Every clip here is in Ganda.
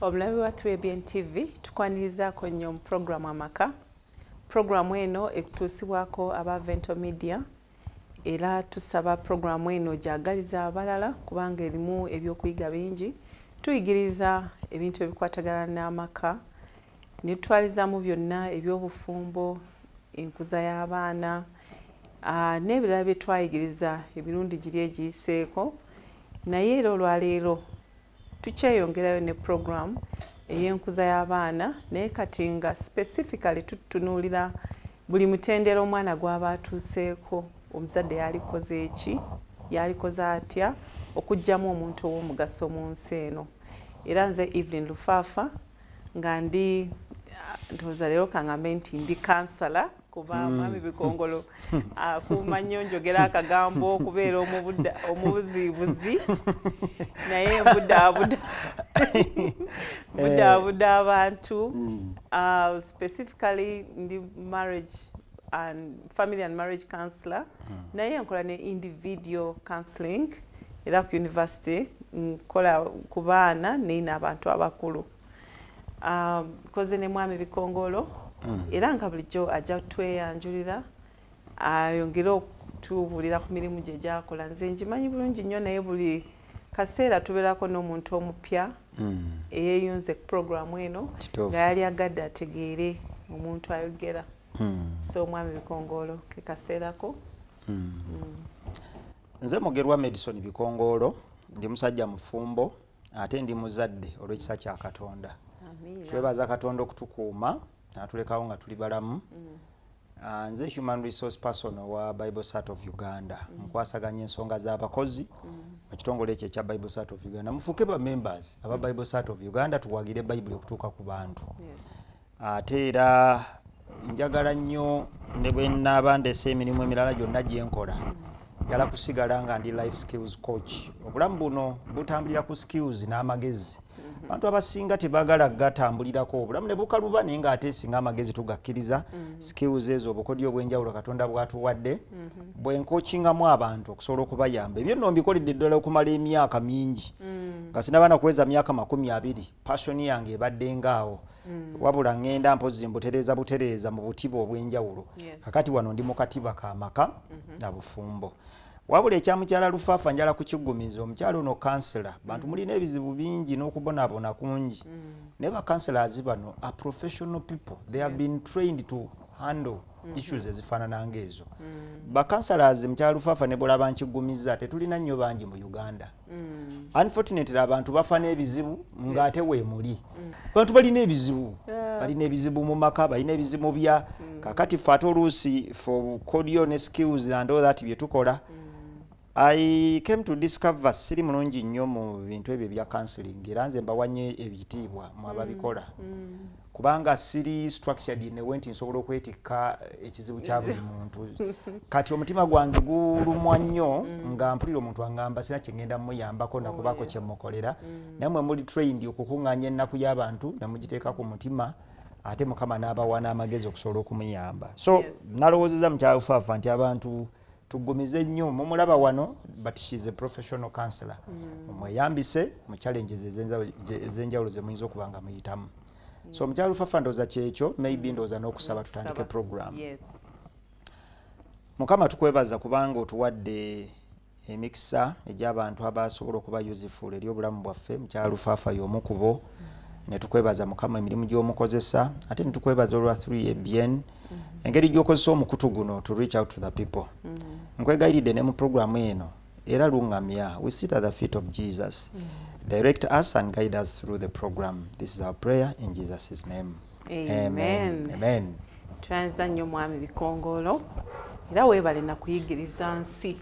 Omulabi wa 3ABN TV tukwanirizaako nnyo mu programu amaka. Programu eno ekutuusibwako aba Vento Media era tusaba programu eno gyagaliza abalala kubanga erimu ebyokuyiga bingi. Tuyigiriza ebintu ebikwatagana n'amaka ne tutwalizamu byonna ebyobufumbo, enkuza y'abaana n'ebirala bye twayigiriza emirundi giri egiyiseeko. Naye era olwaleero tukyeyongerayo ne program ey'enkuza y'abaana naye kati nga specifically tutunuulira buli mutendera omwana gw'aba atuuseeko omuzadde yalikoze eki, yalikoze atya okuggyamu omuntu ow'omugaso mu nsi eno. Era nze Evelyn Lufaafa nga ndi ndowooza leero kangambe nti ndi kansala kuba Mwami Bikongolo akuuma nnyo njogera akagambo okubeera omubuzibuzi naye mbudaabuda abantu specifically ndi family and marriage counselor naye nkola ne individual counseling era ku university nkola ku baana neina abantu abakulu. Koze ne Mwami Bikongolo era nga bulijjo ajja tweyanjulira ayongere okutubuulira ku mirimu gye gyakola. Nze ngimanyi bulungi nnyo naye buli kaseera tubeerako n'omuntu omupya eyeeyunze ku programu eno nga yali agadde ategeere omuntu ayogera. So Mwami Bikongolo ke kaseerako. Nze Mugerwa Madison Bikongolo ndi musajja mufumbo ate ndi muzadde olw'ekisa kya Katonda. Twebaza Katonda okutukuuma natulekawo nga tuli balamu. Nze human resource person wa Bible Sat of Uganda nkwasaganya ensonga z'abakozi mu kitongole ekyo ekya Bible Sat of Uganda. Mufuuke ba members aba Bible Sat of Uganda tuwagire Bible okutuuka ku bantu. Ate era njagala nnyo ne bwe nnaaba ndeese emirimu emirala gyonna gye nkola njala kusigala nga ndi life skills coach. Obulamu buno butambulira ku skills n'amagezi. Abantu abasinga tebagala gatambulirako obulamu ne bukaluba naye ng'ate singa amagezi tugakkiriza skills ezo obukodyo obw'enjawulo Katonda bwatuwadde bwenkokingamu abantu okusobola okubayamba. Ebyo nno mbikoledde ddala okumala emyaka mingi nga sinaba kuweza myaka 20 passion yange ebadde ngaawo wabula ngenda mpozi butereeza mu butiba obw'enjawulo. Kakati wano ndi mu katiba k'amaka na bufumbo. Wabula ekyamukyala Lufaafa njala kukigumiza omukyalo ono kansela bantu mulina ebizibu bingi n'okubonaabona kungi ne ba counselors bano are professional people. They have been trained to handle issues ezifaanana ng'ezo. Ba counselors mukyala Lufaafa ne bulaba nkigumiza tetulina nnyo bangi mu Uganda. Unfortunately abantu bafa n'ebizibu ng'ate weemuli. Abantu balina ebizibu mu maka, balina ebizibu bya kakati ffe ate oluusi for cordial ne skills and all that bye tukola. I came to discover siri mulungi nnyo mu bintu ebyo bya counseling era nze mbawanye ebitiibwa mu ababikola kubanga siri structured in a way nti nsobola okwetikka ekizibu kya buli muntu. Kati omutima gwange gulumwa nnyo nga mpulira omuntu angamba sina kye ngenda muyambako nakubaako kye mukolera nammwe muli trained okukuŋŋaanya ennaku y'abantu ne mugiteeka ku mutima ate Mukama n'abawa n'amagezi okusobola okumuyamba. So nalowoozeza mukyala Lufaafa nti abantu tugumize nnyo mumulaba wano but she is a professional counselor. Mweyambise mu challenges ez'enjawulo ze muyinza okuba nga muyitamu. So mukyala Lufaafa ndowooza kyekyo maybe ndowooza n'okusaba tutandike program. Mukama tukwebaza kubanga otuwadde emikisa egy'abantu abasobola okuba useful eri obulamu bwaffe. Mukyala Lufaafa y'omu ku bo ne tukwebaza Mukama emirimu gy'omukozesa ate ne tukwebaza olwa 3ABN engeri gy'okozesa omukutu guno to reach out to the people. Nkwegayiridde ne mu programu eno era luŋŋamya we sit at the feet of Jesus. Direct us and guide us through the program. This is our prayer in Jesus' name. Amen. Amen. Twanza nnyo Mwami Bikongolo era weebale na kuyigiriza nsi.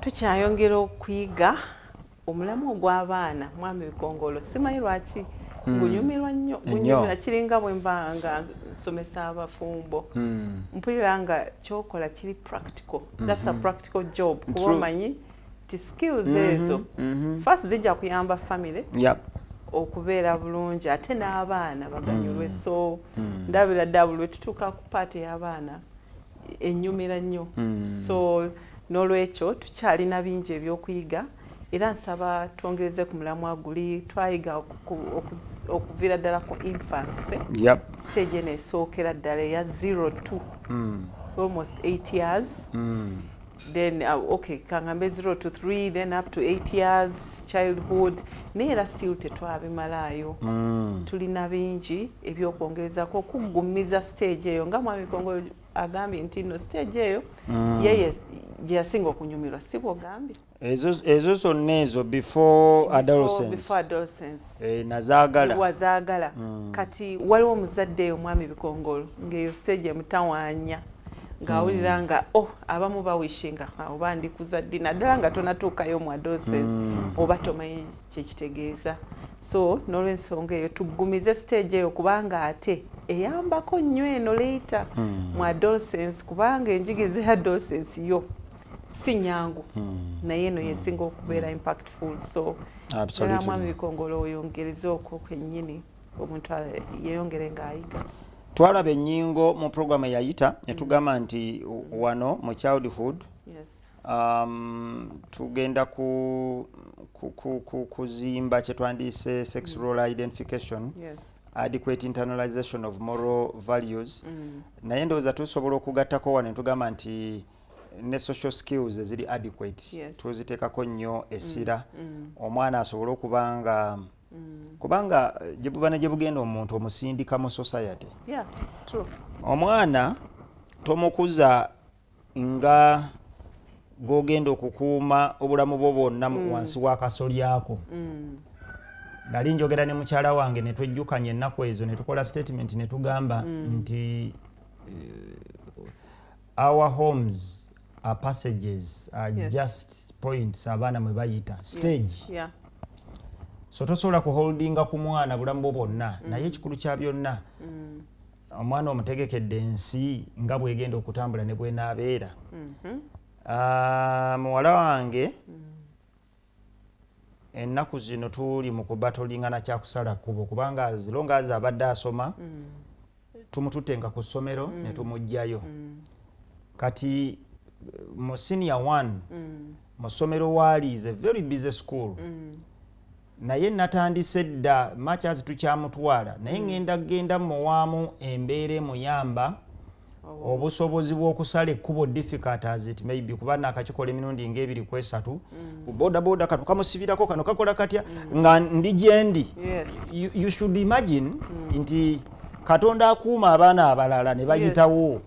Tukyayongera okuyiga omulamu ogw'abaana Mwami Bikongolo simanyi lwaki gunyumirwa nnyo gunyumira kiringa bwe mba nga nsomesa abafumbo mpulira nga kyokola kiri practical. That's a practical job kuba omanyi ti skills ezo first zijja kuyamba family okubeera bulungi ate n'abaana baganyulwe. So ndabira ddala lwe tutuuka ku paati y'abaana ennyumira nnyo. So n'olwekyo tukyalina bingi ebyokuyiga era nsaba twongereze ku mulamwa guli twayiga okuvira ddala ku infancy stage eno esookera ddala eya 0 to almost 8 years then okay kangambe 0 to 3 then up to 8 years childhood naye era still tetwabimalayo tulina bingi ebyokwongerezako okuggumiza stage eyo nga mwami Kongolo agambye nti no stage eyo yeye gye yasinga okunyumirwa si bwogambye ezo zonna ezo before adolescence nazaagala wazaagala kati waliwo omuzadde eyo mwami Bikongolo ng'eyo stage emutawaanya ng'awulira nga abamu bawishinga oba ndikuzadde naddala nga tonatuukayo mu adolescence oba tomanyi kyekitegeeza so n'olwensonga eyo tuggumize stage eyo kubanga ate eyambako nnyo eno later mu adolescence kubanga enjigiriza ez'adolescence yo si nyangu naye eno yesinga okubeera impactful so mwami Bikongolo oyongereze okwo kwennyini omuntu yeyongere ng'ayiga. Twalaba ennyingo mu programu eyayita netugamba nti wano mu childhood tugenda kuzimba kyetwandiise sexual identification adequate internalization of moral values naye ndowooza tusobola okugattako wano netugamba nti ne social skills eziri adequate tuziteekako nnyo essira omwana asobole okubanga kubanga gyebuba ne gyebugenda omuntu omusindika mu society omwana tomukuza nga gogenda okukuuma obulamu bwo bwonna wansi w'akasolyako nali njogera ne mukyala wange ne twejjukanya ennaku ezo ne tukola statement ne tugamba nti our homes are passages are just points abaana mwe bayita stage so tosobola kuholdinga ku mwana bulamu bwo bwonna naye ekikulu kya byonna omwana omutegekedde ensi nga bwegenda okutambula ne bwenaabeera muwala wange ennaku zino tuli mu kubatolinga na kyakusala kkubo kubanga zilongazi abadde asoma tumututenga ku ssomero ne tumugjayo kati mu senior 1 mu ssomero waali is a very busy school naye natandise dda much as tukyamutwala naye ngenda muwaamu embeera emuyamba obusobozi bw'okusala ekkubo difficult as it maybe kuba nakakikola emirundi ng'ebiri ku esatu bodaboda kano kamusibirako kano kakola katya nga ndi gyendi you should imagine nti Katonda akuuma abaana abalala ne bayitawo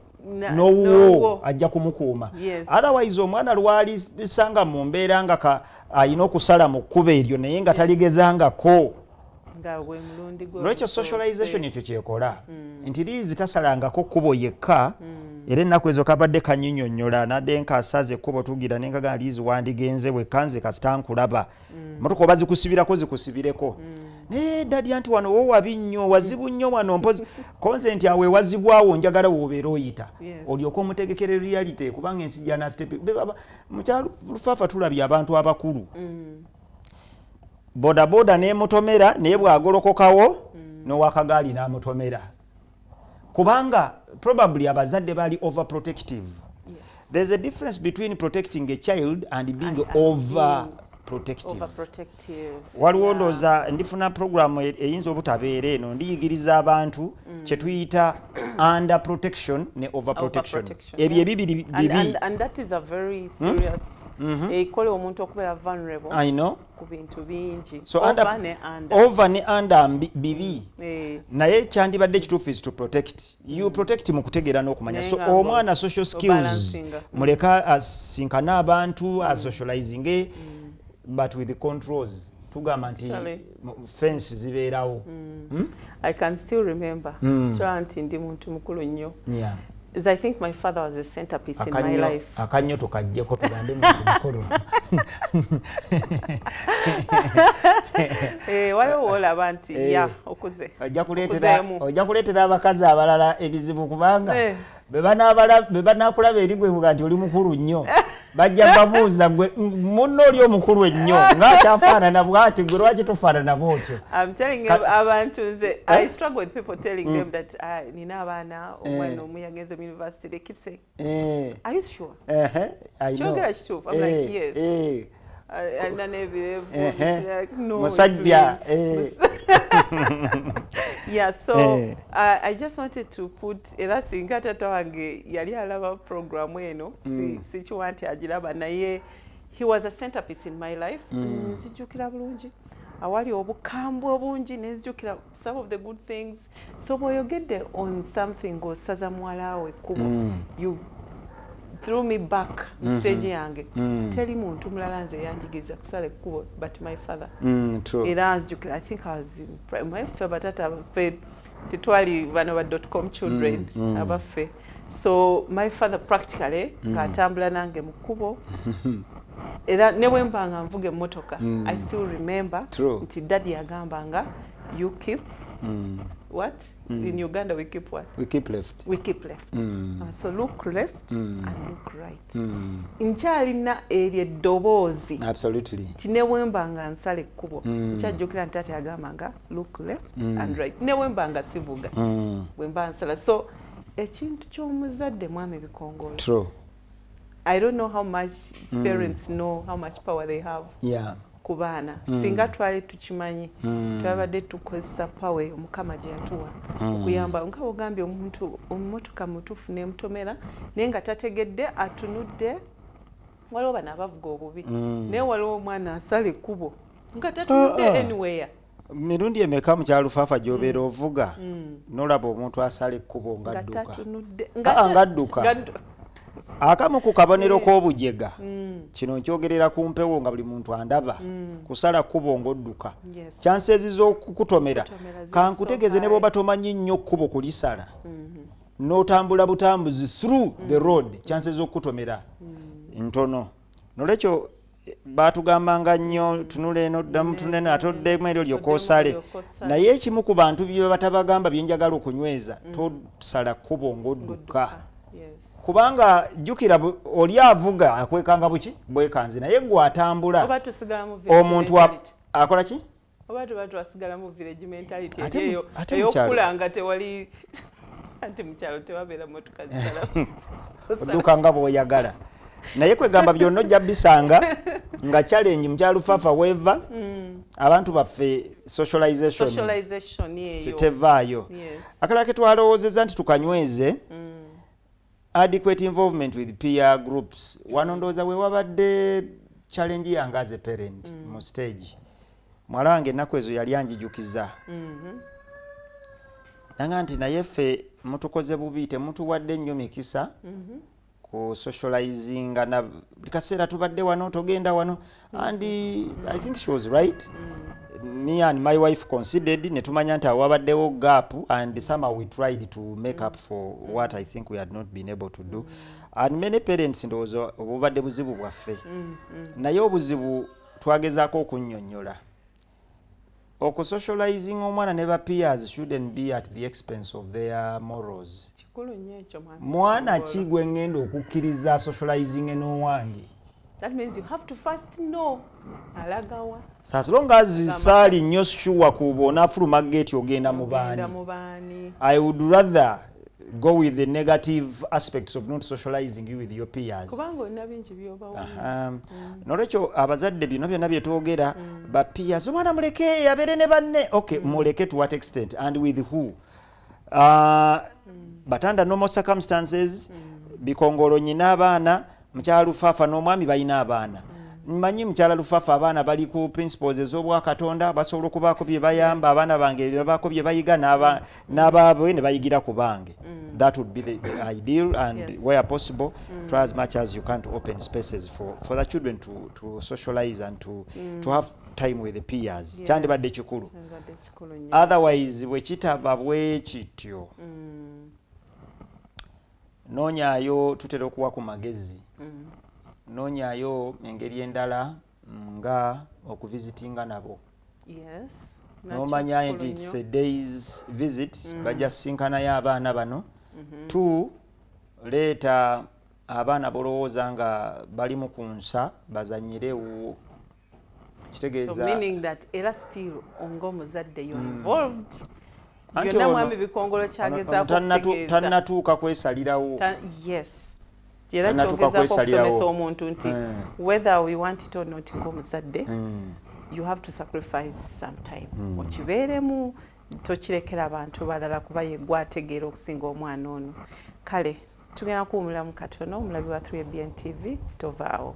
n'owuwo ajja kumukuuma otherwise omwana lwali sanga mu mbeera nga ayina okusala mu kkubo eryo naye nga taligezangako lwekyo socialization ekyo kyekola nti liizi tasalangako kkubo yekka era ennaku ezo kabadde kanyinyonnyola nadde nkaasaze ekkubo tugira nenkaga liizi wandigenze bwekanze kasitankulaba motoka oba zikusibirako zikusibireko naye ddadya nti wano wowabi nnyo wazibu nnyo wano mpozi konze nti awe wazibwawo njagala wobeera oyita olyoka omutegekere reality kubanga ensi janastepi mukyalufaafa tulabye abantu abakulu bodaboda nemutomera naye bwagolokokawo n'owakagaali n'amutomera kubanga probably abazadde bali overprotective. There's a difference between protecting a child and being overprotective. Waliwo ndowooza ndifuna programu eyinza obutabeera eno ndiyigiriza abantu kye tuyita under protection ne overprotection. Ebyo ebibiri bibi. And that is a very serious ekole omuntu okubeera vulnerable. I know. Ku bintu bingi. So over ne under bibi. Naye kyandibadde ekituufu is to protect. You protect mu kutegeera n'okumanya. So omwana social skills muleka asinkana abantu asocializing but with the controls. Tugamba nti fence zibeerawo. I can still remember. Nti ndi muntu mukulu nnyo. Yeah. As I think my father was the centerpiece in my life. Akanyo tukajjeko tugambe muntu mukulu. Waliwo olaba nti ya okuze. Ojja kuleetera abakazi abalala ebizibu kubanga be banaakulaba eri gwe buga nti oli mukulu nnyo. Bajja babuuza gwe munno oli omukulu ennyo ng'akyafaanana bw'ati gwe lwaki tufaanana bw'otyo. I'm telling abantu nze I struggle with people telling them that nina abaana omwana omu yagenze mu university they keep saying are you sure? I know. Kyogera kituufu. I'm like yes. alina n'ebirevu musajja yeah, so I just wanted to put era singa tata wange yali alaba program eno sikiwa nti agiraba naye he was a centerpiece in my life. Nzijukira bulungi awali obukambwe obungi nenzijukira some of the good things. So bw'oyogedde on something osaza mwala we kubo you threw me back stage yange teri muntu mulala nze yanjigiriza kusala ekkubo but my father. True. Era nzijukira I think I was in primary batata fed titwali bano ba .com children abaffe. So my father practically katambula nange mu kkubo era ne bwe mbanga nvuga emmotoka I still remember nti daddy yagambanga you keep what in Uganda we keep what we keep left so look left and look right nkyalina eryo eddoboozi absolutely ti ne bwe mbanga nsala ekkubo nkyajjukira nti taata yagambanga look left and right ne bwe mbanga sivuga bwe mba nsala so ekintu ky'omuzadde mwami bikongolo. True. I don't know how much parents know how much power they have. Yeah. Ku baana singa twali tukimanyi twabadde tukozesa power omukama gye yatuwa okuyamba nga ogambye omuntu ommotoka mutuufu n'emutomera naye nga tategedde atunudde waliwo bano abavuga obubi naye waliwo omwana asala ekkubo nga tatunudde anywhere. Mirundi emeka mu kyalufafa gy'obeera ovuga n'olaba omuntu asala ekkubo ngadduka akamu ku kabonero k'obujega kino nkyogerera ku mpewo nga buli muntu andaba kusala kkubo ng'odduka kyanseeziza okukutomera kankutegeeze ne bw'oba tomanyi nnyo kkubo kulisala n'otambula butambuzi through the road kyanseeziza okukutomera ntono nolwekyo batugambanga nnyo tunula eno ddamu tunene ate oddemu eryo lyokosale naye ekimu ku bantu bye batabagamba bye njagala okunyweza tosala kkubo ng'odduka kubanga jjukira oli avuga akwekanga buki bwekanze naye gwe atambula omuntu akola ki oba tubasigala mu village mentality eyo eyokulanga tewali anti mu kyalo tewabeera motoka zisala odduka nga bw'oyagala naye kwegamba byonna ojja bisanga nga challenge mu kyalufafa weva abantu baffe socialization tevaayo akalala ke twalowoozezza nti tukanyweze adequate involvement with peer groups. Wano ndowooza we wabadde challenge yange as a parent mu stage mwala wange ennaku ezo yali anjijukiza nanga nti naye ffe mutukoze bubi temutuwadde nnyo mikisa ku socializinga na buli kaseera tubadde wano togenda wano and I think she was right. Me and my wife considered netumanya nti awabaddewo gap and somehow we tried to make up for what I think we had not been able to do and many parents ndowooza obubadde buzibu bwaffe naye obuzibu twagezaako okunnyonnyola okusocializing omwana ne ba peers shouldn't be at the expense of their morals. Mwana ki gwe ngenda okukkiriza socializing n'owange? That means you have to first know alagawa. So as long as sali nnyo sure kubona fuluma gate ogenda mu baani. I would rather go with the negative aspects of not socializing you with your peers. Kubango nabinchi byobawo. Nolekyo abazadde bino byonna bye twogera ba peers omwana muleke yabere ne banne. Okay, muleke to what extent and with who? But under normal circumstances bikongolo nyina abaana mkyala lufafa n'omwami balina abaana. Mmanyi mkyala lufafa abaana bali ku principles ez'obwa Katonda basobola okubaako bye bayamba abaana bange babaako bye bayiga n'abaabwe ne bayigira ku bange. That would be the ideal and where possible try as much as you can to open spaces for the children to socialize and to have time with the peers. Kyandibadde kikulu. Otherwise bwe kitaba bwe kityo noonyaayo tutera okuwa ku magezi noonyaayo engeri endala nga okuvisitinga nabo nomanya nti it's a day's visit bajja sinkanayo abaana bano tu leeta abaana bolowooza nga balimu ku nsa bazanyirewo kitegeeza so meaning that era still ongo muzadde you're involved byonna mwami bikongolo kyagezaako tannatuuka kwesalirawo yes era kyongezaako okusomesa omuntu nti whether we want it or not ng'omuzadde you have to sacrifice sometime okibeeremu tokirekera abantu balala kuba yeggwe ategeera okusinga omwana ono. Kale tugenda kuwumulamu katono omulabi wa 3ABN TV tovaawo.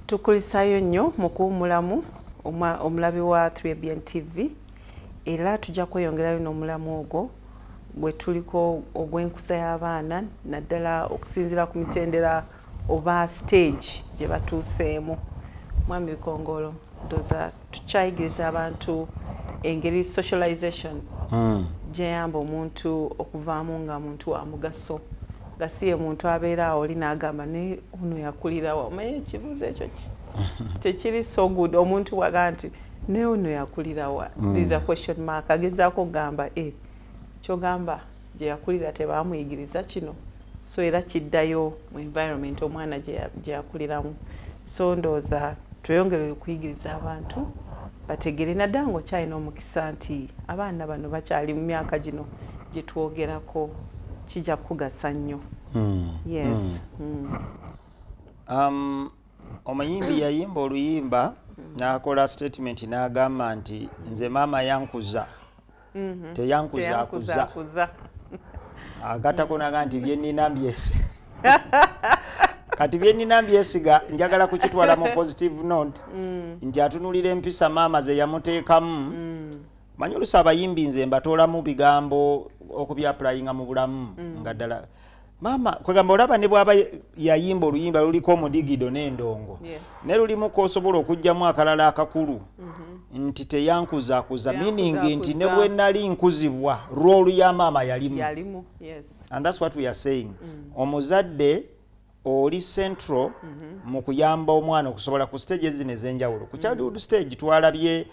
Tukulisayo nnyo mu kuwumulamu omulabi wa 3ABN TV era tujja kweyongerayo n'omulamu ogwo bwe tuliko ogw'enkuza y'abaana naddala okusinziira ku mitendera oba stage gye batuuseemu. Mwami Bikongolo ndowooza tukyayigiriza abantu engeri socialization gyeyamba omuntu okuvaamu nga muntu wa mugaso. Gasiye muntu abeera awo oli n'agamba ne ono yakulirawa. Omanyi ekibuuzo ekyo tekiri so good. Omuntu waga nti ne ono yakulirawa. There is a question mark. Agezaako okugamba kyogamba gye yakulira tebaamuyigiriza kino. So era kiddayo mu environment omwana gye yakuliramu. So ndowooza tweyongere okuyigiriza abantu bategere naddala ng'okyalina omukisa nti abaana bano bakyali mu myaka gino gye twogerako kijja kugasa nnyo. Yes. Omuyimbi yayimba oluyimba n'akola statement n'agamba nti nze maama yankuza teyankuza agatako naga nti byenina mbyesiga kati byenina mbyesiga njagala kukitwala mu positive note nti atunulira empisa maama ze yamuteekamu. Manyi olusi abayimbi nze mbatoolamu bigambo okubyapulayinga mu bulamu nga ddala maama kwegamba olaba ne bw'aba yayimba oluyimba luliko omudigido n'endongo ne lulimu k'osobola okugyamu akalala akakulu nti teyankuzakuza meaning nti ne bwe nali nkuzibwa roolu ya maama yalimu. And that's what we are saying. Omuzadde oli central mu kuyamba omwana okusobola ku stage zino ez'enjawulo. Ku childhood stage twalabye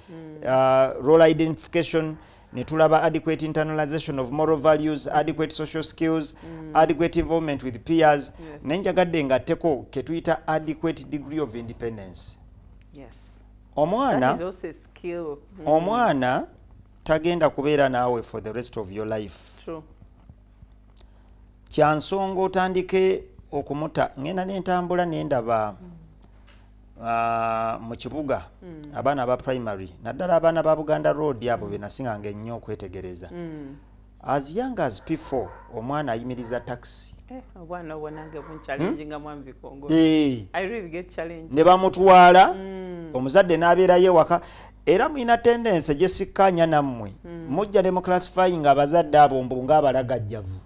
role identification, ne tulaba adequate internalization of moral values, adequate social skills, adequate involvement with peers, nenjagadde ngatteko ke tuyita adequate degree of independence. Omwana tagenda kubeera naawe for the rest of your life. Kyansonga otandike okumuta. Ngenda n'entambula nendaba mu kibuga abaana ba primary naddala abaana ba Buganda Road abo benasinganga ennyo okwetegereza. As young as P4 omwana ayimiriza taxi. Obwana obonange bunchallenging Mwami Bikongolo. I really get challenged. Ne bamutwala omuzadde n'abeerayo ewaka era mulina tendensi gyesikkaanya nammwe mujja ne mu classifying abazadde abo mbu ng'abalagajjavu.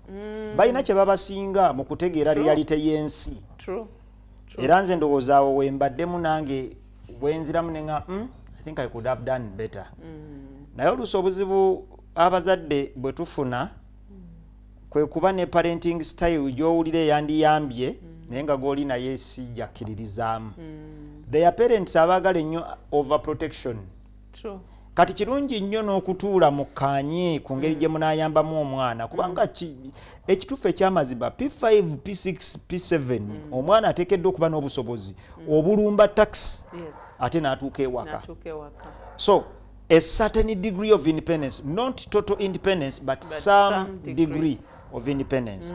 Balina kye babasinga mu kutegeera reality y'ensi. Era nze ndowooza awo we mbaddemu nange bwenziramu ne nga I think I could have done better. Naye oluusi obuzibu abazadde bwe tufuna kwe kuba ne parenting style gy'owulira eyandiyambye naye nga gw'oli naye sijjakkiririzaamu. Their parents abaagala ennyo overprotection. Kati kirungi nnyo n'okutuula mu kkaanye ku ngeri gye munaayambamu omwana kubanga ekituufu ekyamazima P5, P6, P7 omwana ateekeddwa okuba n'obusobozi obulumba tax ate n'atuuka ewaka. So a certain degree of independence, not total independence but some degree of independence.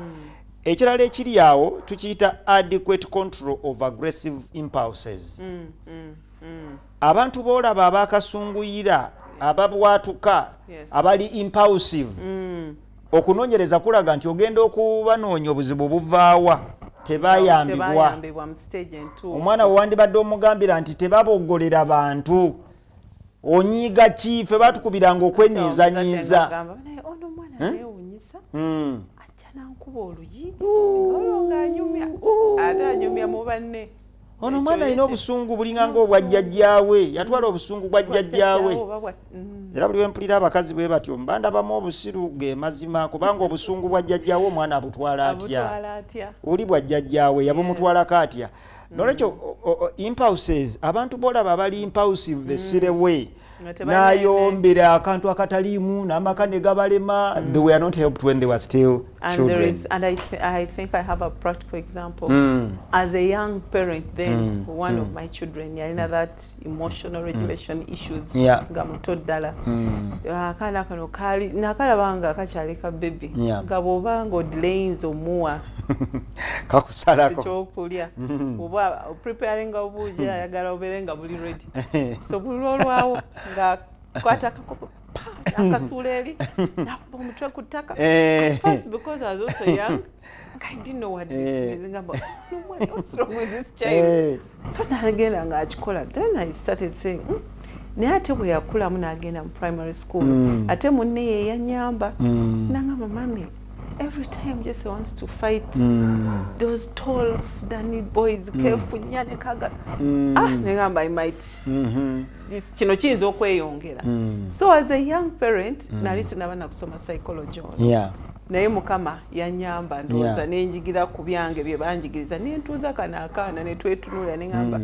Ekirala ekiri awo tukiyita adequate control of aggressive impulses. Abantu boolaba abaakasunguyira ababwatuka abali impulsive okunoonyereza kulaga nti ogenda okubanoonya obuzibu buvaawa tebayambibwa. Omwana we wandibadde omugambira nti tebaboggolera bantu onyiga ki ffe batukubiranga okwenyiizanyiiza ono mwana neewunyisa ajja nankuba oluyi olwo ng'anyumya ate anyumya mu banne ono mwana alina obusungu bulinganga obwajjajjaawe yatwala obusungu bwa jjajjaawe era buli wempulira abakazi bwe batyo mbandabamu obusiru ge mazima kubanga obusungu bwa jjajjaawe omwana abutwala atya oli bwa jjajjaawe yabumutwalako atya nolwekyo impulses abantu bolaba abali impulsive besirewe nayombera akantu akataliimu n'amaka ne gabalema they were not helped when they were still children. I think I have a practical example. As a young parent then, one of my children, that emotional regulation issues, gamuto ddala. Akaana kano kali nakalabanga kakyaleka baby. Gabobanga odelays omuwa. Kakusalako. Ekyokulya. Oba preparing obuuja ayagala oberenga buli ready. So bulolwawo nga kwata akakopo akasuleeri nakuba omutwe ku ttaka. First because I was also young, I didn't know what this is. What's wrong with this child? So nagenda nga akikola. Then I started saying, naye ate bwe yakulamu n'agenda mu primary school ate munne ye yanyamba nangamba mami every time Jesse wants to fight those tall Sudanese boys careful nyane kaga nengamba I might this kino kiyinza okweyongera. So as a young parent nalisi nabana kusoma psychology naye mukama yanyamba ndoza nenjigira ku byange bye banjigiriza nentuuza kana akaana ne twetunula nengamba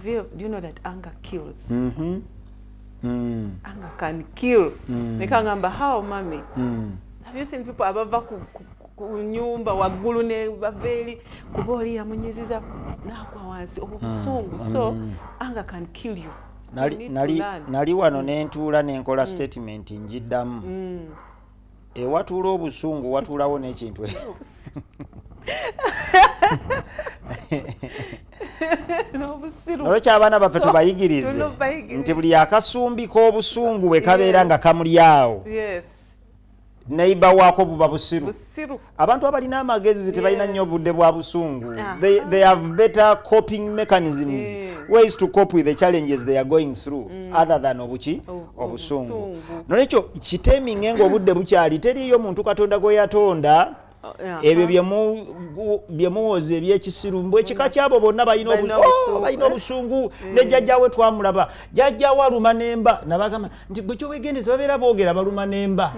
do you know that anger kills? Anger can kill. Nekangamba how mami? Have you seen people abava ku nyumba waggulu ne baveli kuboli yamunyiziza nakwa wansi obusungu. So anger can kill you. Nali wano nentuula nenkola statement njiddamu. Ewatuula obusungu watuulawo n'ekintu. Nolwekyo abaana baffe tubayigirize nti buli akasumbi k'obusungu bwe kabeera nga kamuli awo neiba waako buba busiru. Abantu abalina amagezi tebalina nnyo obudde bwa busungu. They have better coping mechanisms, ways to cope with the challenges they are going through other than obusungu. Nolwekyo kiteminge ng'obudde bukyali teriyo muntu Katonda gwe yatonda ebyo byemuwoza ebyekisiru mbwe ekika kyabo bonna balina obusungu ne jjajjaawe twamulaba jjajjaawe aluma nemba nabagamba nti gwe kyowegendeza babeera boogera baluma nemba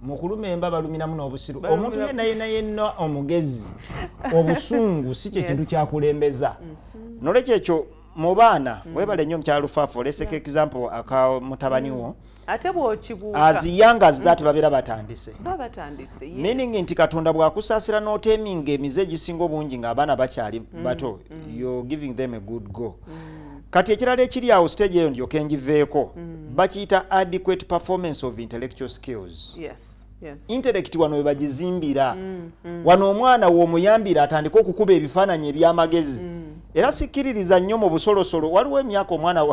mukuluma emba baluminamu n'obusiru omuntu yenna omugezi obusungu si kyekintu kyakulembeza. Nolwekyo ekyo mu baana webale nnyo mukyalo Faafo leseka example aka mutabaniwo ate bw'okibuuka as young as that babeera batandise meaning nti Katonda bw'akusaasira n'oteminga emize egisinga obungi ng'abaana bakyali bato you're giving them a good go. Kati ekirala ekiri awo stage eyo ndyoke ngiveeko bakiyita adequate performance of intellectual skills. Intellect wano we bagizimbira wano omwana w'omuyambira atandika okukuba ebifaananyi eby'amagezi era sikkiririza nnyo mu busolosolo waliwo emyaka omwana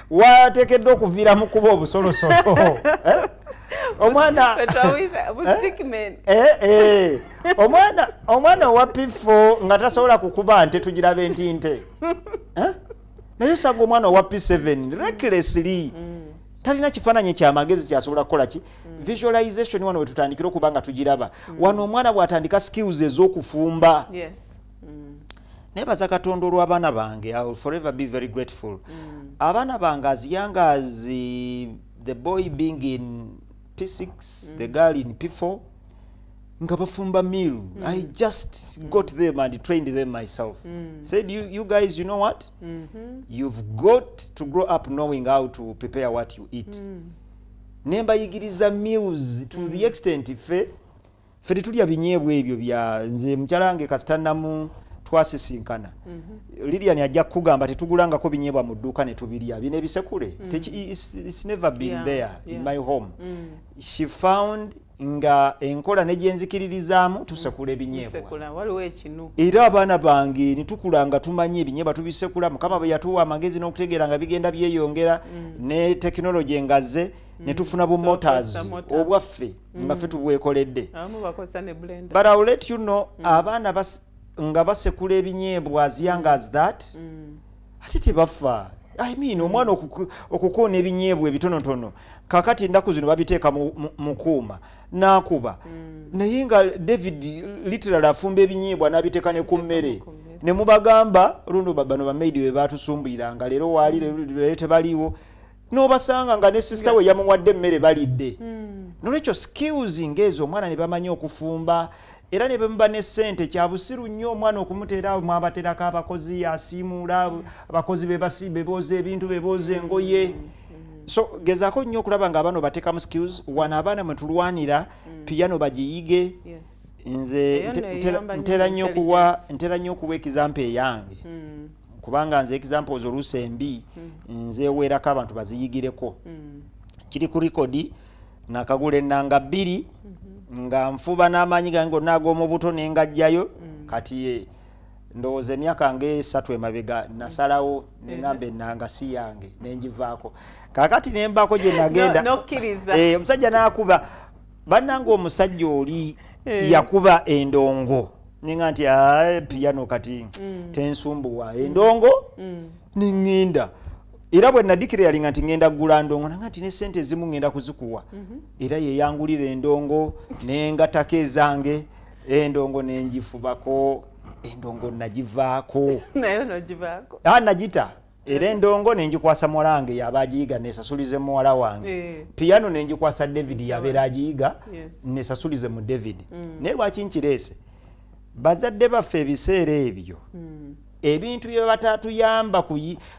wateekeddwa okuviira mu kuba obusolosolo omwana omwana owa P4 nga tasobola kukuba nte tugirabe nti naye osanga omwana owa P7 recklessly talina kifaananyi kyamagezi kyasobola kukola ki visualization wano we tutandikira okuba nga tugiraba wano omwana bw'atandika skills ez'okufumba. Nebaza Katonda olw'abaana bange I will forever be very grateful. Abaana bange as young as the boy being in P6 the girl in P4 nga bafumba meal. I just got them and trained them myself. Said you guys, you know what? You've got to grow up knowing how to prepare what you eat. Nemba yigiriza meals to the extent fe tulya binyeebwa ebyo bya nze mukyalange kasitanamu twasisinkana. Lilian ajja kugamba tetugulangako binyeebwa mu dduuka ne tubirya bino ebisekule. It's never been there in my home. She found nga enkola nejenzikiririzaamu tusekula ebinyeebwa era abaana bange nitukulanga tumanyi ebinyeebwa tubisekula mukama bwe yatuwa amagezi n'okutegeera nga bigenda byeyongera ne tekinologi engazze ne tufuna bu motors obwaffe nga ffe tubwekoledde. But I will let you know abaana nga basekula ebinyeebwa as young as that ate tebafa I mean omwana okukoona ebinyeebwa ebitonotono kakati ennaku zino babiteeka mu kuuma n'akuba naye nga David literally afumba ebinyeebwa n'abiteeka ne ku mmere ne mubagamba luno bano bamaidi we baatusumbuyiranga leero waali leero tebaliiwo n'obasanga nga ne sister we yamuwadde emmere balidde nolwekyo skills ng'ezo omwana ne bamanyi okufumba era ne bemba ne ssente kya busiru nnyo omwana okumuteera mwabateerako abakozi asiimuula abakozi bebooza ebintu bebooza engoye so gezaako nnyo okulaba nga abaana bateekamu skills wano abaana mwe tulwanira piano bagiyige nze ntera nnyo okuwa example eyange kubanga nze examples oluusi embi nze weerako abantu baziyigireko kiri ku rekodi nakagula ennanga 2 nga nfuba n'amaanyi gange onaagomu buto nengajjayo kati ndowooza emyaka nga 3 emabega nasalawo neŋŋamba ennanga si yange nengivaako kaakati nembako gye nagenda omusajja n'akuba bannanga omusajja oli yakuba endongo ninga nti piano kati tensumbuwa endongo niŋŋenda era bwe nadikira yalinga nti ngenda kugula ndongo nanga nti ne ssente ezimu ngenda kuzikuwa era yeyangulira endongo nengatako ezange endongo nenjifubako endongo nagivaako nayo nogivaako nagita era endongo nenjikwasa mulange yaba agiyiga nesasulize muwala wange piano nenjikwasa David yabeera agiyiga nesasulize mu David naye lwaki nkireese bazadde baffe ebiseera ebyo ebintu bye batatuyamba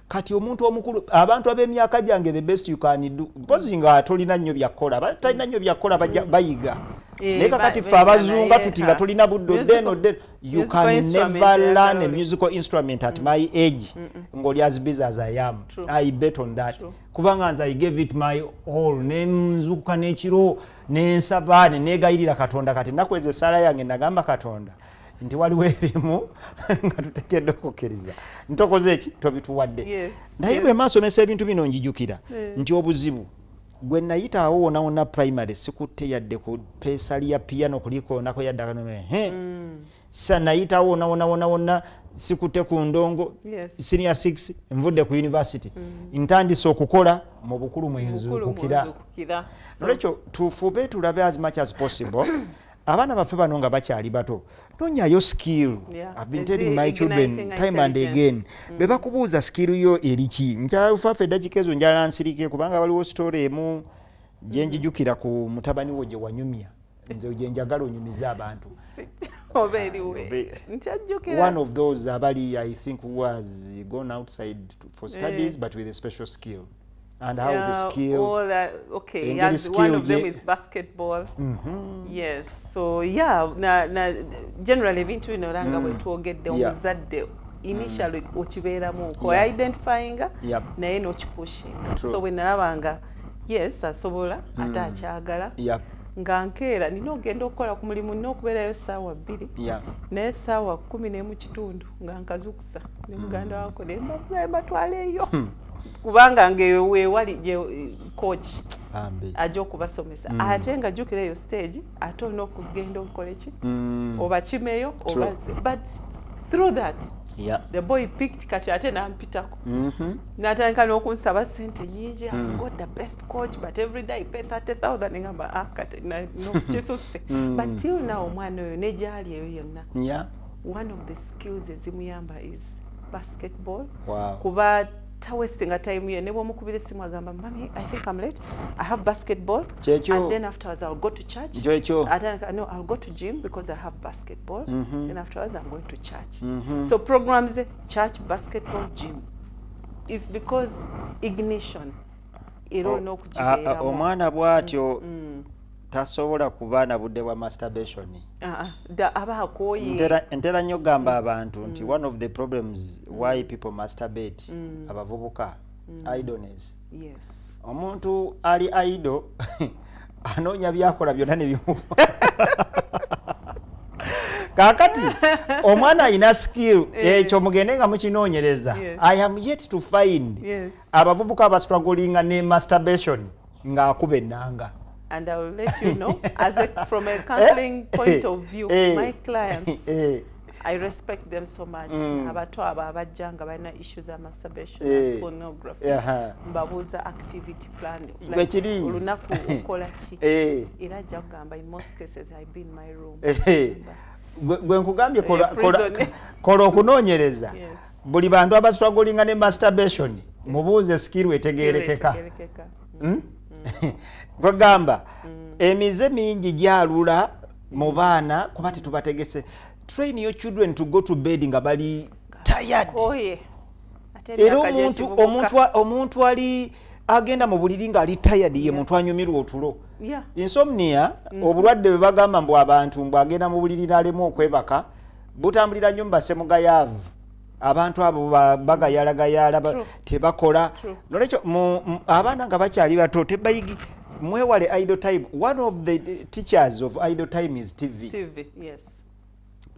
kati omuntu omukulu abantu ab'emyaka gyange the best you can do mpozi nga tolina nnyo byakola batalina nnyo byakola bayiga naye kakati ffe abazunga tuti nga tolina buddo deno you can never learn a musical instrument at my age ng'oli as busy as I am. I bet on that kubanga nze I gave it my all nenzukuka n'ekiro nensaba negayirira Katonda kati naku ezo essala yange nagamba Katonda nti waliwo ebimu nga tutekedde okukkiriza ntokoze eki tobituwadde naye bwe maasomesa ebintu bino njijukira nti obuzibu gwe nayitaawo wona wona primary sikutte yadde ku peesali ya piano kulikoonako yadde akanome sa nayitaawo wona wona sikutte ku ndongo senior 6 nvudde ku university ntandise okukola mu bukulu mwenzuukukira nolwekyo tufube tulabe as much as possible abaana baffe bano nga bakyali bato nonyayo skill. I've been telling my children time and again be bakubuuza skill yo eriki nkyafaffe eddakiika ezo njala nsirike kubanga waliwo story emu gye njijukira ku mutabani wo gye wanyumya nze gye njagala onyumiza abantu one of those abali I think was gone outside for studies but with a special skill. And how the skill all that, okay, yes, one of them is basketball. Yes, so generally bintu binoranga bwe twogedde omuzadde initially okibeeramu identifying naye n'okipushing so bwe nalabanga yes asobola ate akyagala nga nkeera nina ogenda okukola ku mulimu nina okubeerayo essaawa 2 naye essaawa 11:30 nga nkazukusa ne muganda wako nembatwaleeyo kubanga ngewe wali je coach ajja okubasomesa ate nga jjukira eyo stage ate olina okugenda okukole ki oba kimeyo obaze but through that the boy picked kati ate nampitako natandika n'okunsaba ssente nyingi I've got the best coach but every day I pay 30,000 ngamba kati kisuse but till now omwana oyo ne gyali eyo yonna one of the skills ezimuyamba is basketball kuba wasting a time here nebo mukubire simu agamba mami I think I'm late I have basketball and then afterwards I'll go to church no I'll go to gym because I have basketball then afterwards I'm going to church so programs church basketball gym is because ignition ero no kujibeera omwana bwatyo tasobola kubaana budde bwa masturbation ntera nnyo gamba abantu nti one of the problems why people masturbate abavubuka idleness omuntu ali idle anoonya byakola byonna nebimu kakati omwana alina skill ekyo mugende nga mukinoonyereza I am yet to find abavubuka abastrugglinga ne masturbation ng'akuba ennanga. And I will let you know, from a counseling point of view, my clients, I respect them so much. Abato abajanga balina issues of masturbation and pornography. Mbabuuza activity plan. Olunaku ukola ki? Era ajja kugamba in most cases I be in my room. Gwe nkugambye kola okunoonyereza. Buli bantu abastrugglinga ne masturbation mubuuze skill etegeerekeka. Kwegamba emize mingi gyalula mu baana kuba tetubategese. Train your children to go to bed nga bali tired. Era omuntu ali agenda mu buliri nga ali tired ye muntu anyumirwa otulo. Insomnia obulwadde bwe bagamba mbu abantu mbu agenda mu buliri n'alemu okwebaka butambulira nnyo basemugayavu. Abantu abo bagayalagayala tebakola. Nolekyo abaana nga bakyali bato tebayigi mwewale idle time. One of the teachers of idle time is TV. Yes.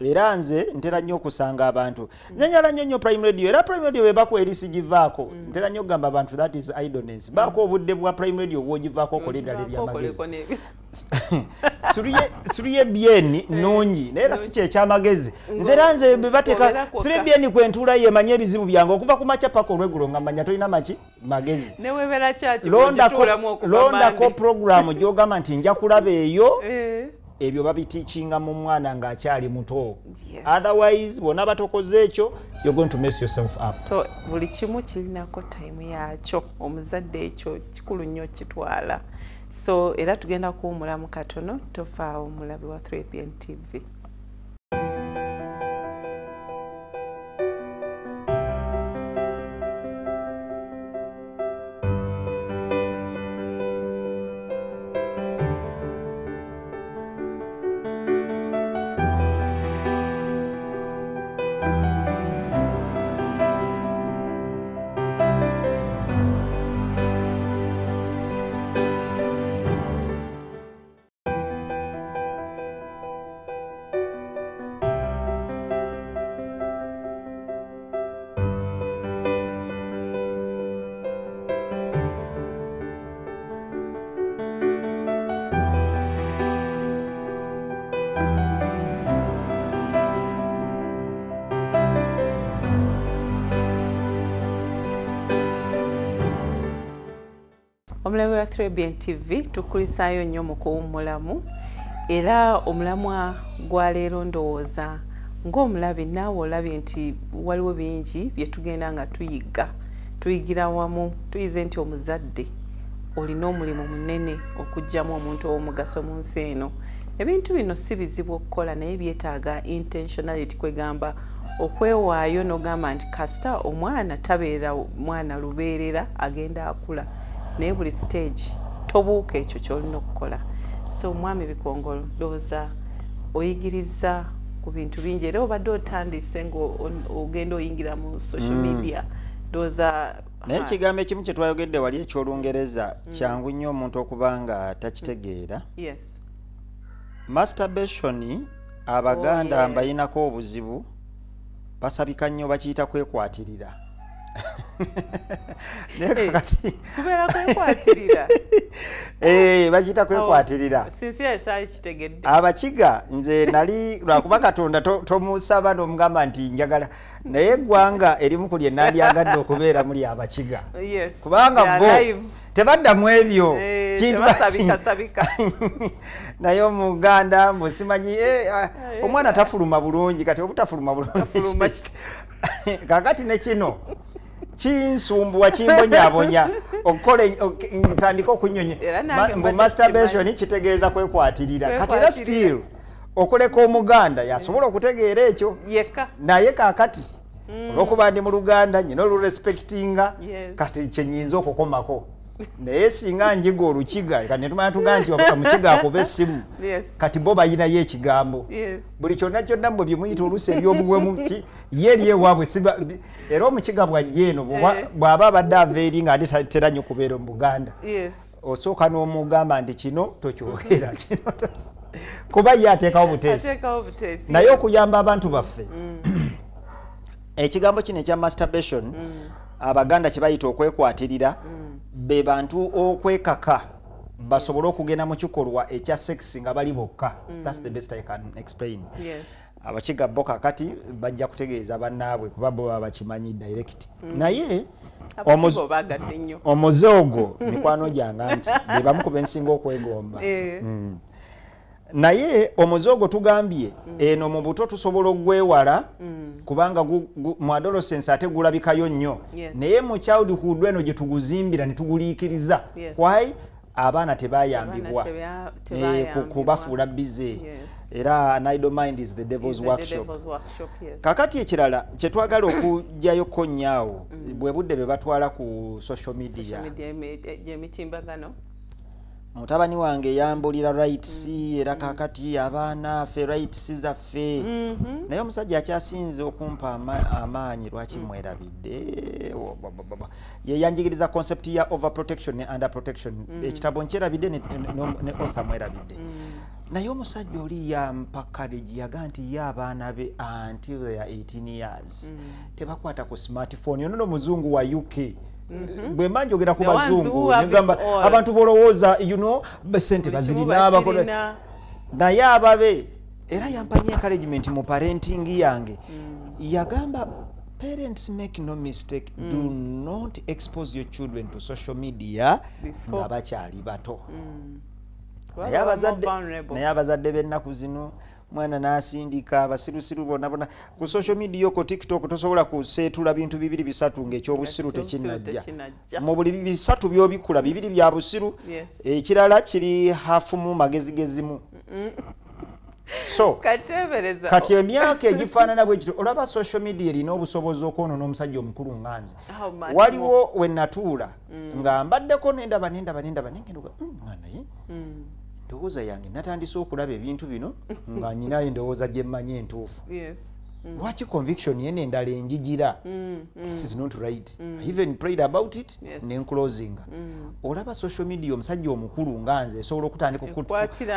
Era nze ntera nnyo okusanga abantu nyanyala nnyo Prime Radio era Prime Radio bebako erisigivaako ntera nnyo gamba abantu that is idleness baako obudde bwa Prime Radio bwogivaako okolera ebyamagezi suriye bien nonyi naye si kyamagezi nze bebateka suriye bien kwentula yemanya ebizibu byange okuva ku macha pako olwegulo nga manya tolina machi magezi newebera kyaki londa ko program gyogamba nti nja kulaba eyo ebyo babitikinga mu mwana nga akyali muto. Otherwise bona batokoze ekyo you're going to mess yourself up. So buli kimu kirinako time yakyo omuzadde ekyo kikulu nnyo kitwala. So era tugenda kuwumulamu katono tofaawo omulabi wa 3pm TV. Omulabi wa 3BN TV tukulisaayo nnyo mu kuwummulamu era omulamwa gwa leero ndowooza ng'omulabi naawe olabye nti waliwo bingi bye tugenda nga tuyigira wamu tuyize nti omuzadde olina omulimu munene okuggyamu omuntu ow'omugaso mu nsi eno. Ebintu bino si bizibu okukola naye byetaaga intentionality kwegamba okwewaayo n'ogamba nti kasita omwana tabeera mwana lubeerera agenda akula naye buli stage tobuuka ekyo ky'olina okukola. So mwami Bikongolo ndowooza oyigiriza ku bintu bingi era obadde otandise ng'ogenda oyingira mu social media ndowooza naye ekigambo ekimu kye twayogedde wali eky'Olungereza kyangu nnyo omuntu okuba nga takitegeera. Yes. Masturbation Abaganda mbayinako obuzibu basabika nnyo bakiyita kwekwatirira. Kubeera kwekwatirira. Bakiyita kwekwatirira. Sincere saali kitegedde. Abakiga nze nali lwakuba Katonda tomusaba n'omugamba nti njagala naye eggwanga erimu ku lye nandyagadde okubeera muli Abakiga. Yes. Kubanga bo tebaddamu ebyo kintu basabika. Naye Omuganda musimanyi omwana tafuluma bulungi kati obutafuluma bulungi. Kakati ne kino kinsumbuwa kimbonyabonya okukola ntandika okunyonya mu masturbation kitegeeza kwekwatirira kati era still okuleka Omuganda yasobola okutegeera ekyo naye kakati olwokuba ndi mu Luganda nyina olurespectinga kati kyenyinza okukomako naye singa njiga Olukiga kati netumanya tugaa nti Omukiga akuba essimu kati bo bayinayo ekigambo buli kyonna kyonna mbwe bye muyita oluusi eby'obuwemu ye eri ewaabwe era Omukiga bwajja eno bw'aba abadde ava eri ng'ate tatera nnyo kubeera mu Buganda osooka n'omugamba nti kino tokyogera kino kuba ye ateekawo buteesi naye okuyamba abantu baffe ekigambo kino ekya masturbation Abaganda kye bayita okwekwatirira be bantu okwekaka basobole okugenda mu kikolwa ekya sex nga bali bokka. That's the best I can explain. Yes. Abakiga boka kati bajja kutegeeza bannaabwe kuba bo bakimanyi direct. Naye omuze ogwo mikwano gyanga nti be bamu ku bensinga okwegomba. Naye omuze ogwo tugambye eno mu buto tusobola ogwewala kubanga mu adolescence ate gulabikayo nnyo. Naye mu childhood eno gye tuguzimbira ne tuguliikiriza. Why? Abaana tebayambibwa kubafuula bize. Era an idle mind is the devil's workshop. Kakati ekirala kye twagala okujjayo konnyaawo bwe budde be batwala ku social media. Mutabani wange yambulira rights era kakati abaana fe rights zaffe. Naye omusajja akyasinze okumpa amaanyi lwaki mwerabidde. Ye yanjigiriza concept ya overprotection ne underprotection. Ekitabo nkyerabidde ne author mwerabidde. Naye omusajja oli yampa courage yaga nti ye abaana be until they are 18 years tebakwata ku smartphone. Ono no muzungu wa UK. Bwe manjogera ku bazungu ngamba abantu bolowooza besente bazirina abakola. Naye ababe era yampanye encouragement mu parenting yange. Yagamba parents make no mistake, do not expose your children to social media nga bakyali bato. Naye abazadde b'ennaku zino mwana n'asindika abasirusiru bonna ku social media ku TikTok tosobola kuseetula bintu bibiri bisatu ng'ekyobusiru tekinnajja. Mu buli bisatu by'obikula bibiri bya busiru, ekirala kiri hafu mu magezigezimu. So kati emyaka egifaanana bwe kityo olaba social media erina obusobozi okwonoona omusajja omukulu nganze. Waliwo we natuula nga mbaddeko nendaba nengenda mwana ye ndowooza yange natandise okulaba ebintu bino nga nyinayo endowooza gye mmanyi entuufu. Lwaki conviction yene endala enjigira? This is not right. I even prayed about it nenclosing. Olaba social media omusajja omukulu nganze esobola okutandika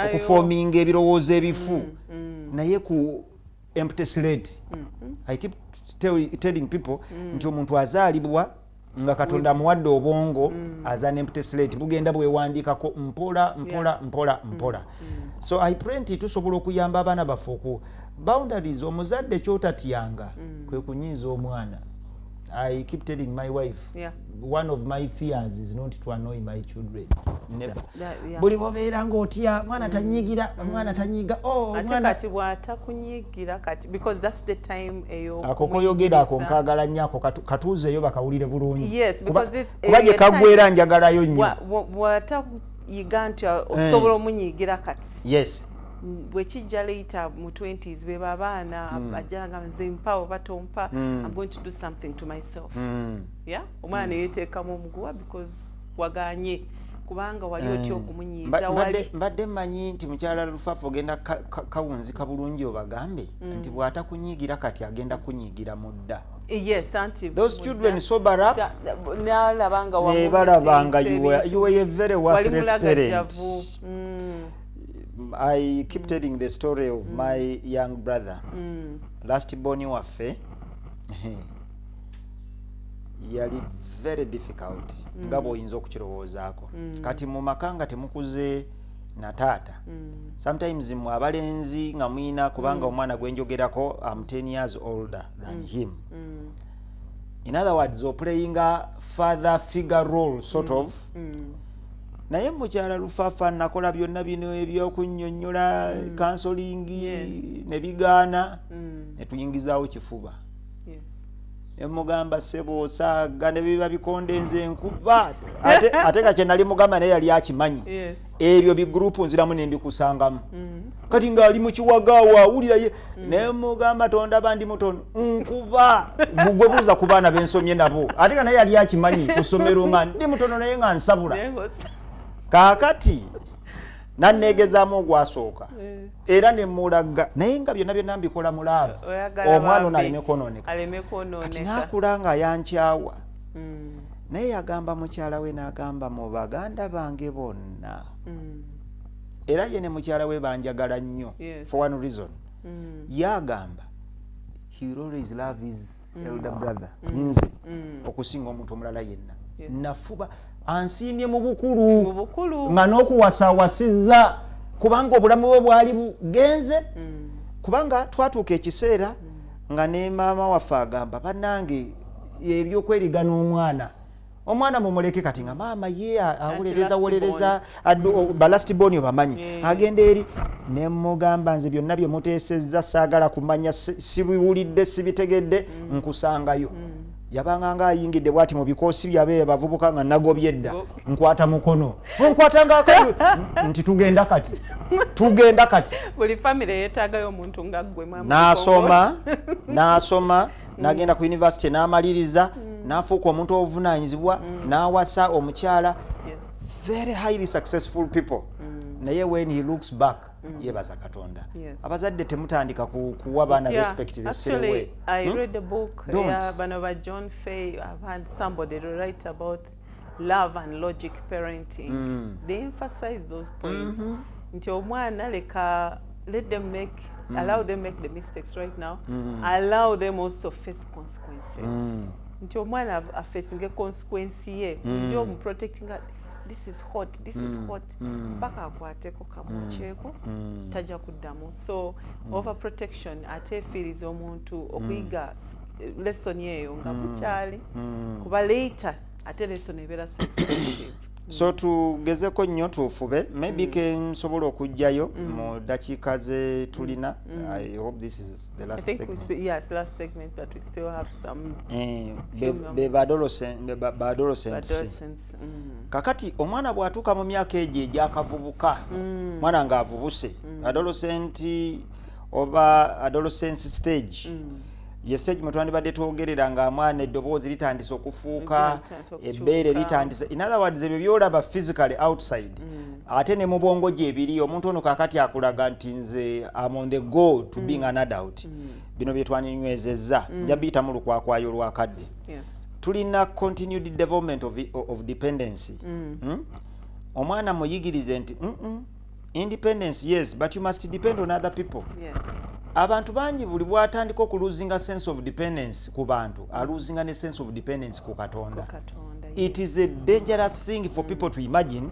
okuforminga ebirowoozo ebifu naye ku empty slate. I keep telling people nti omuntu azaalibwa nga Katonda muwadde obwongo azana empty slate bugenda bwewandiikako mpola. So I pray nti tusobola okuyamba abaana baffe ku boundaries. Omuzadde kyotatyanga kwe kunyiiza omwana. I keep telling my wife, one of my fears is not to annoy my children. Never. Buli bobeera ng'otya mwana tanyigira, mwana tanyiga. Mwana kati bw'ata kunyigira kati because that's the time eyo. Ako koyogera ako nkagala nnyo ako katuuzeeyo bakawulire bulungi. Yes, because this kuba gye kaggwera njagalayo nnyo. Bw'ata yiga nti osobola omunyigira kati. Yes. Bwe kijja later mu 20s be babaana ajjanga nze mpawo batompa, I'm going to do something to myself. Yeah, omwana yeteekamu omuguwa because waganye kubanga wali otya okumunyiiza wali. Mbadde mmanyi nti mukyala Lufafu ogenda kawunzika bulungi obagambe nti bw'ata kunyiigira kati agenda kunyiigira mudda. Yes, auntie. Those children sober up. Nebalabanga you were a very worthless parent. I keep telling the story of my young brother. Last born waffe. Yali very difficult. Ngabo oyinza okukirowoozaako. Kati mu makanga temukuze na taata. Sometimes mu abalenzi nga mwina kubanga omwana gwenjogerako I'm 10 years older than him. In other words, playing a father figure role sort of. Naye mukyala Lufafa nakola byonna bino ebyokunnyonnyola counseling ne bigaana ne tuyingizaawo kifuba. Emugamba sebo osaaga ne biba bikondenze enkuba ate nga kye nali mugamba naye yali akimanyi. Ebyo bigurupu nziramu ne mbikusangamu. Kati ng'ali mu kiwagaawo awulira ye ne mugamba tondaba ndi mutono nkuba gwe buuza ku baana b'ensomye nabo ate nga naye yali akimanyi ku ssomero nga ndi mutono naye nga nsabula. Kaakati nanneegezaamu ogwasooka era ne mulaga naye nga byonna byonna mbikola mulaaba omwana ono aleme kwonooneka. Kati naakula nga yankyawa naye yagamba mukyala we n'agamba mu baganda bange bonna era ye ne mukyala we banjagala nnyo for one reason. Yagamba he will always love his elder brother nze okusinga omuntu omulala yenna. Nafuba ansiimye mu bukulu bukulu nga n'okuwasaawasizza kubanga obulamu bwe bwali bugenze kubanga twatuuka ekiseera nga ne maama waffe agamba bannange ebyokweriga n'omwana mumuleke kati nga maama ye awolereza balasti boni obamanyi agenda eri ne mugamba nze byonna bye muteesezza saagala kumanya sibiwulidde sibitegedde nkusangayo yabanga nga ayingidde bwati mu bikoosi byabe bavubuka nga nagobye edda nkwata mukono nkwatanga akali nti tugenda kati buli family yeetaagayo omuntu nga ggwe n'asoma n'agenda ku university n'amaliriza n'afuuka omuntu obuvunaanyizibwa n'awasa omukyala very highly successful people naye when he looks back yebaza Katonda abazadde temutandika kuwa baana respect the same way. I read a book by John Fay. I've had somebody to write about love and logic parenting. They emphasize those points. Nti omwana let them make allow them make the mistakes right now. Allow them also face consequences. Nti omwana facing a consequence ye njo protecting this is hot paka akwateko kamukyeko tajja kuddamu so overprotection ate feels omuntu okuyiga lesson yeyo nga bukyali kuba later ate lesson ebeera so expensive. So tugezeko nnyo tufube maybe kensobola okujjayo mu dakiika ze tulina. I hope this is the last segment. I think yes, last segment, but we still have some adolescents. Kakati omwana bwatuuka mu myaka egyo egyakavubuka mwana ng'avubuse adolescent oba adolescence stage ye stage mwe twandibadde twogerera nga mwana eddoboozi litandise okufuuka ebbeere litandise in other words ebyo byolaba physically outside ate ne mu bwongo gye ebiri omuntu ono kakati akulaga nti nze am on the go to being an adult bino bye twaninywezezza nja biyita mu lukwakwayo lwakadde tulina continued development of dependency. Omwana muyigirize nti independence yes but you must depend on other people. Abantu bangi buli bwatandika okuluzinga sense of dependence ku bantu aluzinga ne sense of dependence ku Katonda. It is a dangerous thing for people to imagine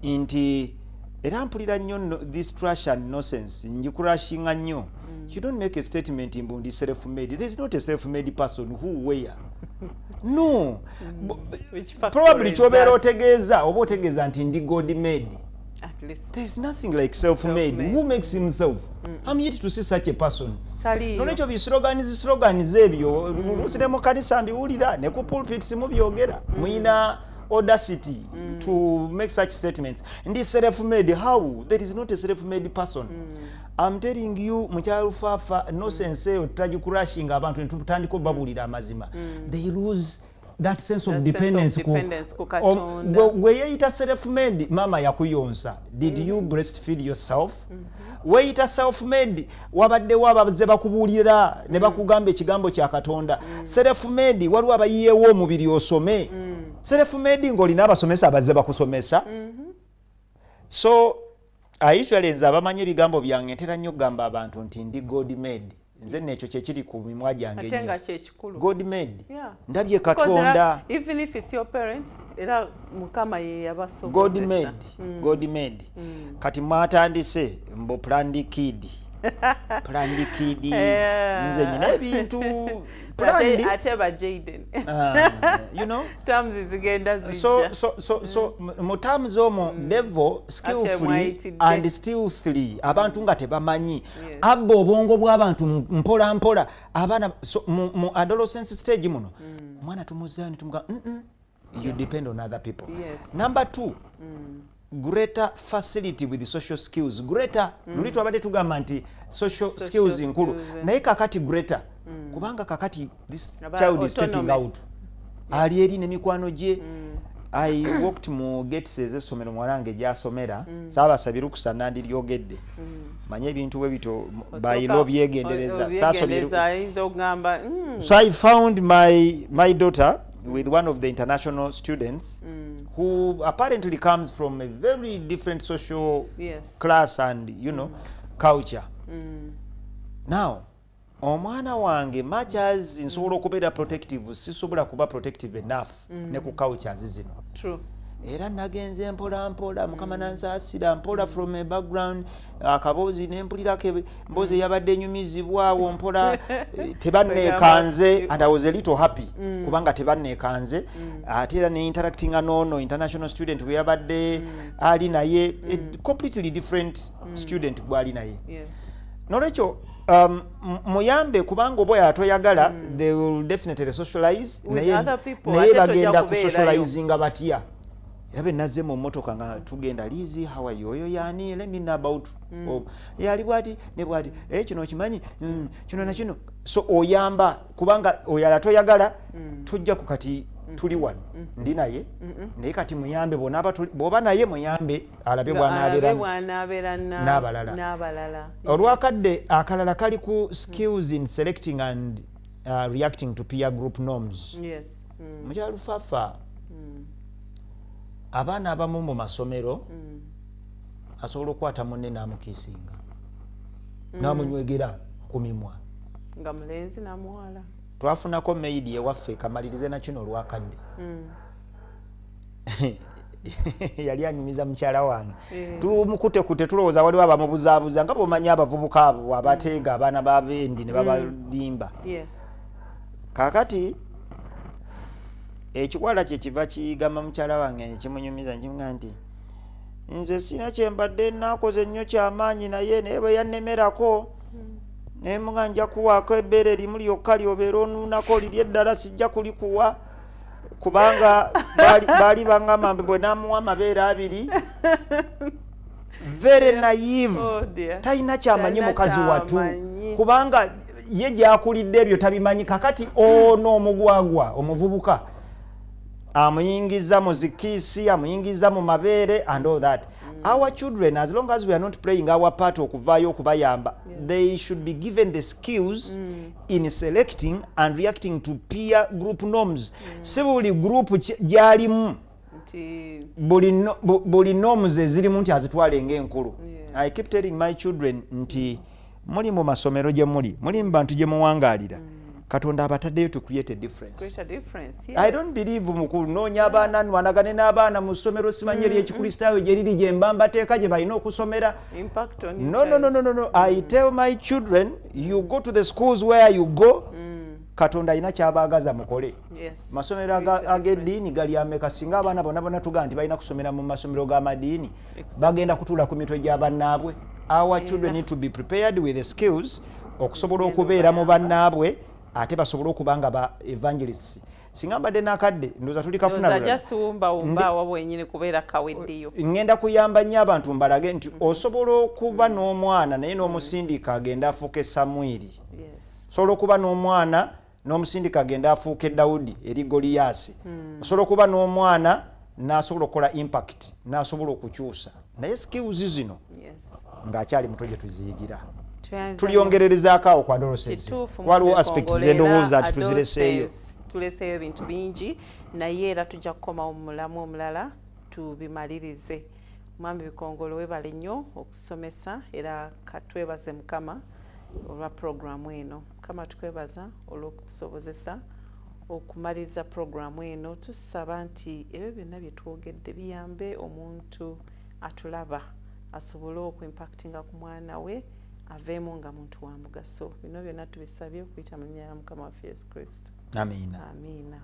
nti era mpulira nnyo this trash and nonsense njikurashinga nnyo. You don't make a statement mbundi self-made. There is not a self-made person who where no probably chobeera otegeeza oba otegeeza nti ndi God made. At least there is nothing like self-made. Who makes himself? I'm yet to see such a person. Nonecho slogans ebyo lusire mu kanisa mbiwulira ne ku pulpit simu byogera muina audacity to make such statements. Ndi self-made. How? There is not a self-made person. I'm telling you mukyalo fafa no sense eyo tutagikurashing abantu ntutandiko babulira amazima. They lose that sense of dependence ku Katonda. Weyita self-made mama yakuyonsa. Did you breastfeed yourself? Weyita self-made wabadde wabaze bakubulira ne bakugamba ekigambo kya Katonda. Self-made waliwo abayiyewo omubiri osome. Self-made ng'olina abasomesa abaze bakusomesa. So I usually nze abamanyi ebigambo byange ntera nnyo kugamba abantu nti ndi God made. Nze nekyo kyekiri ku mimwa gyange nnyo. Atenga kyekikulu. God made. Ndabye Katonda. Even if it's your parents, era Mukama ye yabasobola. God made. God made. Kati mwatandise mbo planned kid. Planned kid. Nze nyina ebintu Ateba Jaden. You know? Terms zigenda zijja. So mu terms omo devil skillfully and stealthily abantu nga tebamanyi abba obwongo bw'abantu mpola mpola abana mu adolescence stage muno mwana tumuzani tumuga you depend on other people. Number 2 greater facility with the social skills. Greater lulitwa abadde tugamba nti social skills nkulu naye kakati greater kubanga kakati this child is stepping out ali eri ne mikwano gye. I walked mu gates ez'essomero mwalange gyasomera saabasabye lukusa nandiryogedde manye ebintu bwe bito bayiro byegendereza so I found my daughter with one of the international students who apparently comes from a very different social class and you know culture. Now omwana wange much as nsobola okubeera protective sisobola kuba protective enough ne ku cultures zino. True. era nagenze mpola mpola mukama nansaasira mpola from a background akaboozi nempulirako emboozi eyabadde enyumizibwawo mpola tebanneekanze and I was a little happy kubanga tebanneekanze ate era ne interacting noono international student we yabadde ali naye a completely different student bwali naye nolwekyo muyambe kubanga oboya atoyagala they will definitely socialize naye bagenda kusocializinga batya era benazze mu mmotoka nga tugenda Lizi how are you oyo yani let me know about yali bwati ne bwati kino kimanyi kino na kino so oyamba kubanga oyala toyagala tujja ku kati tuli wano ndi naye naye kati muyambe boba naye muyambe alabe bwanaabera n'abalala olwakadde akalala kali ku skills in selecting and reacting to peer group norms mukyalufafa abaana abamu mu masomero asobola okukwata munne n'amukiisinga n'amunywegera ku mimwa nga mulenzi n'amuwala twafunako maidi ewaffe kamalirize na kino olwakadde yali anyumiza mukyala wange tumukutekute tulowooza waliwo abamubuzaabuza nga bwomanyi abavubuka abo abateega abaana babendi ne babalimba kakati ekikwala kye kiva kigamba mukyala wange kimunyumiza nkimuga nti nze sina kyembadde nakoze ennyo kyamaanyi naye naye bwe yannemerako naye muga nja kuwaako ebbeere limu lyokka lyobeera onuunako liri eddala sijja kulikuwa kubanga baali baŋŋamba mbe bwe namuwa amabeere abiri very naive talina kyamanyi mukazi watu kubanga ye gyakulidde ebyo tabimanyi kakati ono omugwagwa omuvubuka amuyingiza mu zikiisi amuyingiza mu mabeere and all that our children as long as we are not playing our part okuvaayo okubayamba they should be given the skills in selecting and reacting to peer group norms si buli group gyalimu buli norms ezirimu nti azitwale ng'enkulu I keep telling my children nti muli mu masomero gye muli mu bantu gye muwangaalira Katonda abataddeyo to create a difference. I don't believe mu kunoonya abaana nwanagane n'abaana mu ssomero simanyi ery'ekikristaayo gye liri gye mba mbateeka gye balina okusomera. No. I tell my children, you go to the schools where you go, Katonda alina kyabaagaza mukole. Masomero ag'eddiini gali ameka singa abaana bonna tugaa nti balina kusomera mu masomero g'amadiini bagenda kutuula ku mitwe gya bannaabwe. Our children need to be prepared with the skills okusobola okubeera mu bannaabwe ate basobola okubanga ba evangelists singa mbadde nakadde ndoza tuli kafuna ngenda kuyamba nnyo abantu mbalage nti osobola okuba n'omwana naye n'omusindika agenda afuuke Samwiri osobola okuba n'omwana n'omusindika agenda afuuke Dawudi eri Goliyaasi osobola okuba n'omwana n'asobola okukola impact n'asobola okukyusa naye skills zino ng'akyali muto gye tuziyigira tuliongererezaako awo kwa adolescence waliwo aspects z'endowooza nti tuzireseeyo tuleseeyo ebintu bingi naye era tujja kukomawo mu mulamu omulala tubimalirize. Mwami Bikongolo webale nnyo okusomesa era katwebaze Mukama olwa programu eno. Mukama tukwebaza olw'okutusobozesa okumaliriza programu eno. Tusaba nti ebyo byonna bye twogedde biyambe omuntu atulaba asobole okuimpactinga ku mwana we aveemu nga muntu wa mugaso. Bino byonna tubisabye okuyita mu linnya lya Mukama waffe Yesu Kristo. Amiina. Amiina.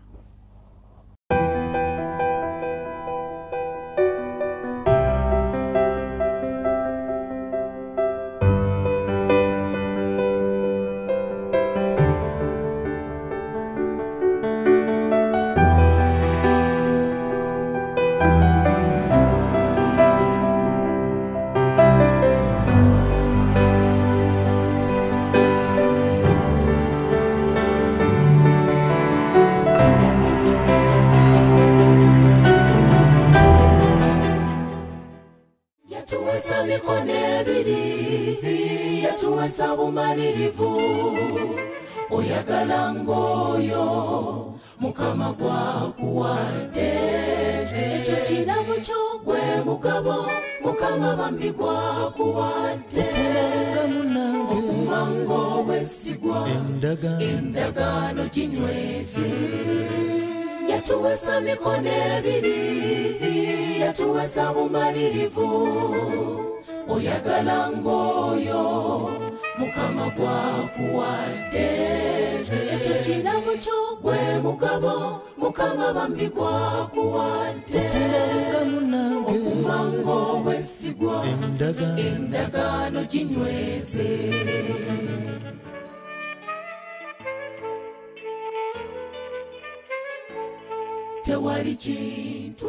Oyagala ngoyo Mukama gwakuwadde ekyo kirabo kyo gwe mugabo Mukama bambi gwakuwadde okumango bwesigwa endagaano ginyweze yatuwesa mikono ebiri yatuwesa bumalirivu oyagala ng'oyo mukama gwakuwadde ekyo kirabo kyo gwe mugabo mukama bambi gwakuwadde okuma ng'obwesigwa endagaano ginyweze tewali kintu